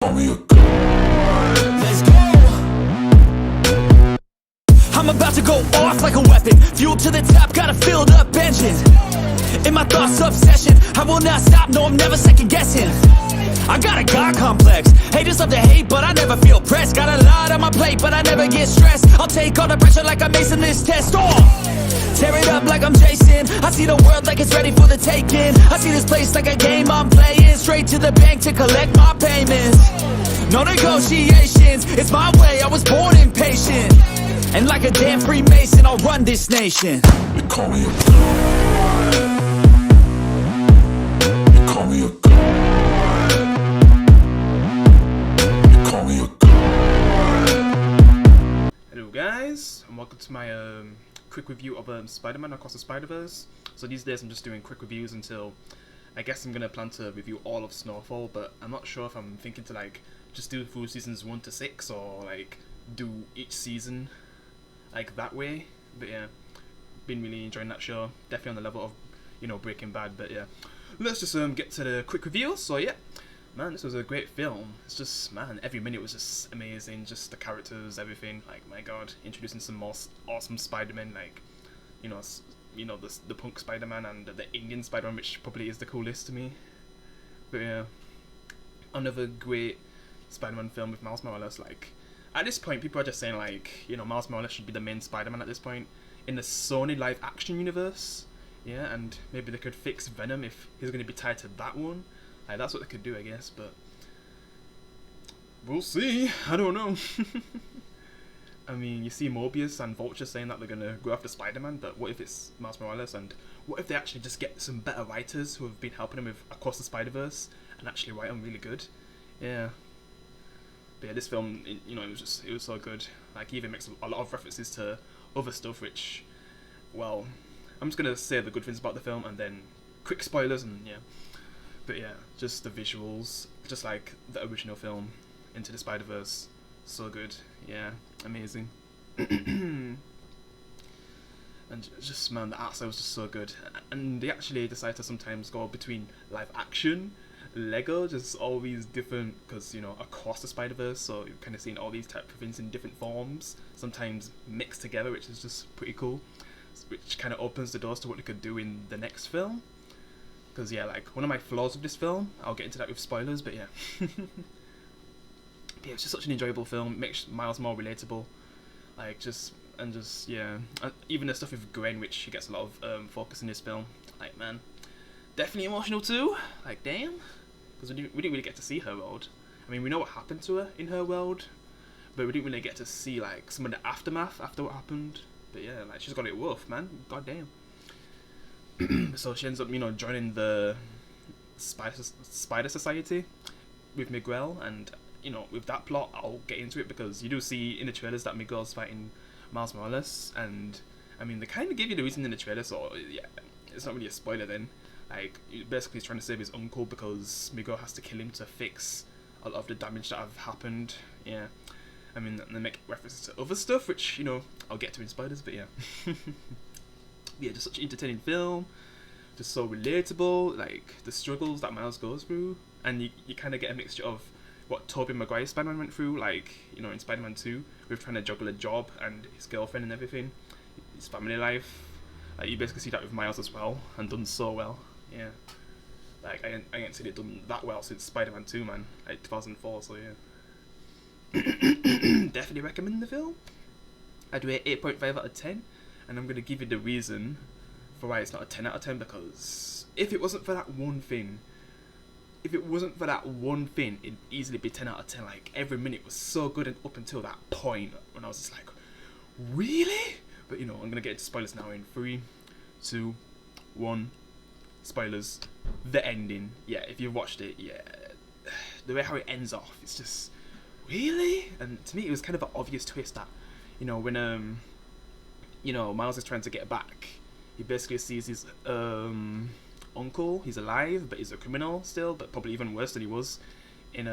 Call me a god. Let's go! I'm about to go off like a weapon. Fuel to the top, got a filled up engine. In my thoughts, obsession. I will not stop, no, I'm never second guessing. I got a God complex. Haters love to hate, but I never feel pressed. Got a lot on my plate, but I never get stressed. I'll take all the pressure like I'm acing this test. Tear it up like I'm Jason. I see the world like it's ready for the taking. I see this place like a game I'm playing. Straight to the bank to collect my payments. No negotiations, it's my way, I was born impatient. And like a damn Freemason, I'll run this nation. They call me a god. They call me a god. They call me a god. Hello guys, and welcome to my quick review of Spider-Man Across the Spider-Verse. So these days I'm just doing quick reviews until I guess I'm gonna plan to review all of Snowfall, but I'm not sure if I'm thinking to like just do through seasons 1 to 6 or like do each season like that way. But yeah, been really enjoying that show, definitely on the level of, you know, Breaking Bad. But yeah, let's just get to the quick review. So yeah, man, this was a great film. It's just, man, every minute was just amazing. Just the characters, everything. Like, my god, introducing some more awesome Spider-Man, like, you know, the punk Spider-Man and the Indian Spider-Man, which probably is the coolest to me. But yeah, another great Spider-Man film with Miles Morales. Like, at this point, people are just saying like, you know, Miles Morales should be the main Spider-Man at this point in the Sony live action universe. Yeah, and maybe they could fix Venom if he's going to be tied to that one. Like, that's what they could do, I guess, but we'll see. I don't know. I mean, you see Mobius and Vulture saying that they're going to go after Spider-Man, but what if it's Miles Morales? And what if they actually just get some better writers who have been helping him with Across the Spider-Verse and actually write them really good? Yeah. But yeah, this film, you know, it was so good. Like, he even makes a lot of references to other stuff, which, well, I'm just going to say the good things about the film and then quick spoilers and yeah. But yeah, just the visuals, just like the original film, Into the Spider-Verse, so good, yeah, amazing. And just, man, the art style was just so good. And they actually decide to sometimes go between live action, Lego, just all these different, because, you know, Across the Spider-Verse, so you're kind of seeing all these type of things in different forms, sometimes mixed together, which is just pretty cool, which kind of opens the doors to what they could do in the next film. Because yeah, like, one of my flaws of this film, I'll get into that with spoilers, but yeah. But yeah, it's just such an enjoyable film. It makes Miles more relatable. Like, yeah. Even the stuff with Gwen, which she gets a lot of focus in this film. Like, man, definitely emotional too. Like, damn. Because we didn't really get to see her world. I mean, we know what happened to her in her world, but we didn't really get to see, like, some of the aftermath after what happened. But yeah, like, she's got it rough, man. God damn. So she ends up, you know, joining the Spider Society with Miguel, and, you know, with that plot, I'll get into it because you do see in the trailers that Miguel's fighting Miles Morales, and, I mean, they kind of give you the reason in the trailer, so, yeah, it's not really a spoiler then. Like, basically he's trying to save his uncle because Miguel has to kill him to fix a lot of the damage that have happened, yeah. I mean, they make references to other stuff, which, you know, I'll get to in spoilers, but yeah. Yeah, just such an entertaining film, just so relatable, like the struggles that Miles goes through, and you kind of get a mixture of what Tobey Maguire's Spider-Man went through, like, you know, in Spider-Man 2, with trying to juggle a job and his girlfriend and everything, his family life. Like, you basically see that with Miles as well, and done so well, yeah. Like, I ain't seen it done that well since Spider-Man 2, man, like 2004, so yeah. Definitely recommend the film. I'd rate 8.5 out of 10. And I'm going to give you the reason for why it's not a 10 out of 10, because if it wasn't for that one thing, it'd easily be 10 out of 10. Like, every minute was so good and up until that point when I was just like, really? But, you know, I'm going to get into spoilers now in 3, 2, 1, spoilers. The ending. Yeah, if you've watched it, yeah. The way how it ends off, it's just, really? And to me, it was kind of an obvious twist that, you know, when, you know, Miles is trying to get back, he basically sees his uncle. He's alive, but he's a criminal still, but probably even worse than he was in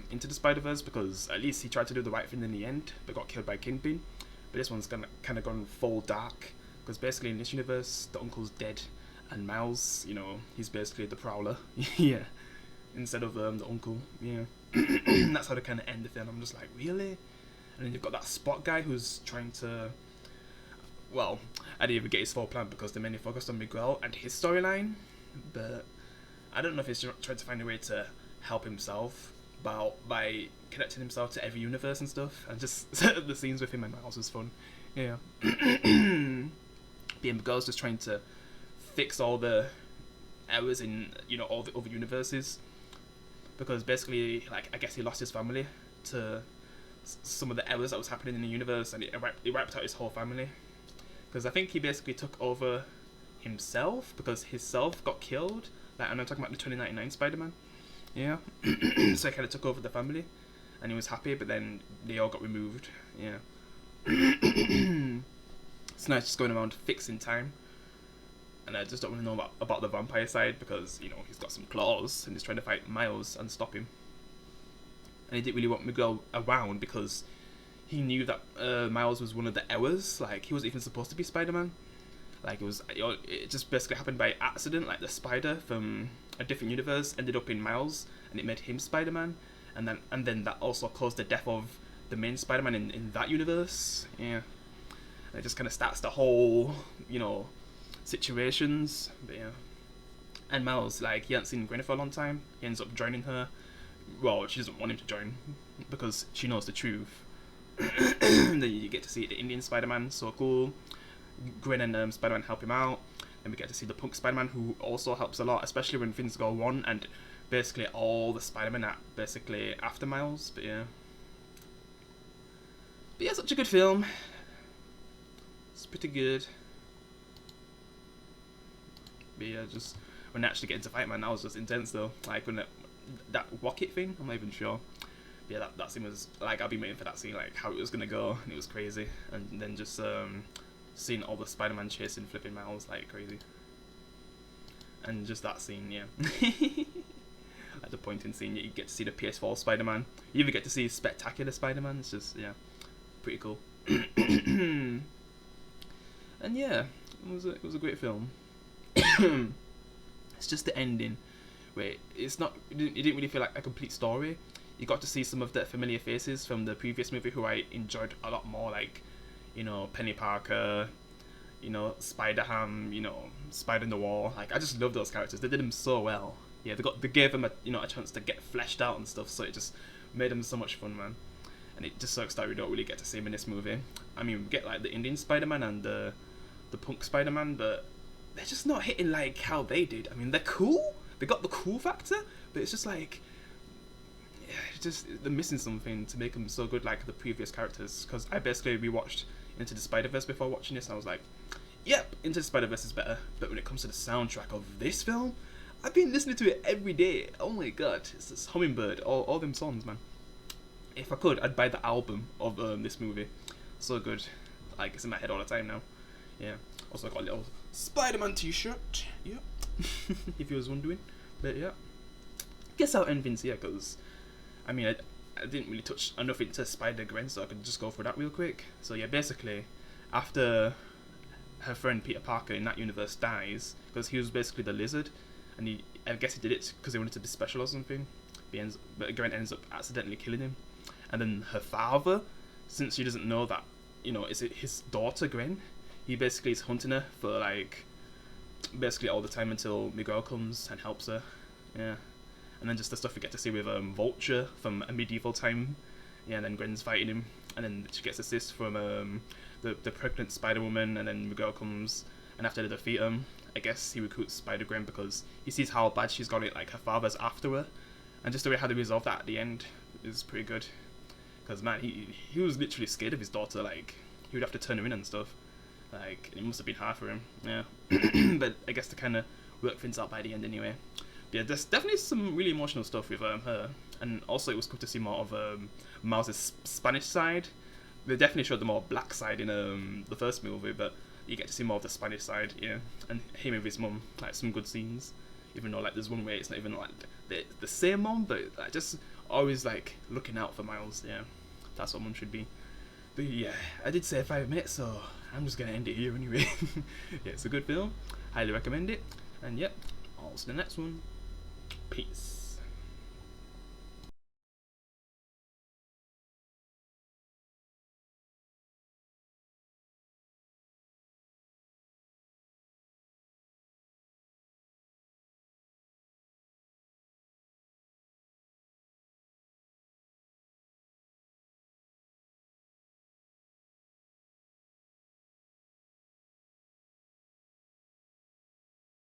Into the Spider-Verse, because at least he tried to do the right thing in the end, but got killed by Kingpin. But this one's kind of gone full dark, because basically in this universe, the uncle's dead, and Miles, you know, he's basically the Prowler. Yeah. instead of the uncle. Yeah. That's how they kind of end the film. I'm just like, really? And then you've got that Spot guy who's trying to, well, I didn't even get his full plan because they mainly focused on Miguel and his storyline, but I don't know if he's trying to find a way to help himself by connecting himself to every universe and stuff, and just the scenes with him and Miles was fun. Yeah. The Miguel's just trying to fix all the errors in, you know, all the other universes, because basically, like, I guess he lost his family to some of the errors that was happening in the universe, and it wiped out his whole family. Because I think he basically took over himself because his self got killed. Like, and I'm talking about the 2099 Spider-Man. Yeah. So he kind of took over the family, and he was happy, but then they all got removed. Yeah. So now he's just going around fixing time. And I just don't want to know about the vampire side because, you know, he's got some claws and he's trying to fight Miles and stop him. And he didn't really want Miguel around because he knew that Miles was one of the errors. Like, he wasn't even supposed to be Spider-Man. Like, it just basically happened by accident. Like, the spider from a different universe ended up in Miles, and it made him Spider-Man. And then that also caused the death of the main Spider-Man in that universe. Yeah. And it just kind of starts the whole, you know, situations. But yeah. And Miles, like, he hadn't seen Gwen for a long time. He ends up joining her. Well, she doesn't want him to join because she knows the truth. Then you get to see the Indian Spider-Man, so cool. Gwen and Spider-Man help him out. And we get to see the punk Spider-Man, who also helps a lot, especially when things go wrong, and basically all the Spider-Man are basically after Miles. But yeah, such a good film. It's pretty good. But yeah, just when they actually get into fight, man, that was just intense though. Like when that rocket thing, I'm not even sure. But yeah, that scene was like, I've been waiting for that scene, like how it was gonna go, and it was crazy. And then just seeing all the Spider-Man chasing flipping Miles like crazy. And just that scene, yeah. Like the pointing scene, you get to see the PS4 Spider-Man. You even get to see Spectacular Spider-Man. It's just, yeah, pretty cool. And yeah, it was a great film. It's just the ending where it didn't really feel like a complete story. You got to see some of the familiar faces from the previous movie who I enjoyed a lot more, like, you know, Penny Parker, you know, Spider-Ham, you know, Spider-Noir. Like, I just love those characters. They did them so well. Yeah, they gave them a chance to get fleshed out and stuff, so it just made them so much fun, man. And it just sucks that we don't really get to see him in this movie. I mean, we get like the Indian Spider-Man and the punk Spider-Man, but they're just not hitting like how they did. I mean, they're cool. They got the cool factor, but it's just like, yeah, they're missing something to make them so good like the previous characters. Because I basically rewatched Into the Spider-Verse before watching this, and I was like, yep, Into the Spider-Verse is better. But when it comes to the soundtrack of this film, I've been listening to it every day. Oh my god, it's this Hummingbird, all them songs, man. If I could, I'd buy the album of this movie. So good. Like, it's in my head all the time now. Yeah. Also, I got a little Spider-Man t-shirt. Yep. If you was wondering. But yeah. Guess I'll end Vince here, because, I mean, I didn't really touch enough into Spider-Gwen, so I could just go through that real quick. So yeah, basically, after her friend Peter Parker in that universe dies, because he was basically the lizard, and I guess he did it because he wanted to be special or something, but Gwen ends up accidentally killing him. And then her father, since she doesn't know that, you know, is it his daughter Gwen, he basically is hunting her for like basically all the time until Miguel comes and helps her. Yeah. And then just the stuff we get to see with Vulture from a medieval time. Yeah, and then Gwen's fighting him, and then she gets assist from the pregnant Spider-Woman, and then Miguel comes, and after they defeat him, I guess he recruits Spider-Gwen because he sees how bad she's got it, like her father's after her, and just the way how they resolve that at the end is pretty good. Because man, he was literally scared of his daughter, like he would have to turn her in and stuff, like it must have been hard for him. Yeah. But I guess to kind of work things out by the end anyway. But yeah, there's definitely some really emotional stuff with her, and also it was good to see more of Miles' Spanish side. They definitely showed the more black side in the first movie, but you get to see more of the Spanish side, yeah, and him with his mum, like some good scenes. Even though like there's one way it's not even like the same mum, but like just always like looking out for Miles. Yeah, that's what mum should be. But yeah, I did say 5 minutes, so I'm just gonna end it here anyway. Yeah, it's a good film. Highly recommend it. And yep, I'll see you in the next one. Peace.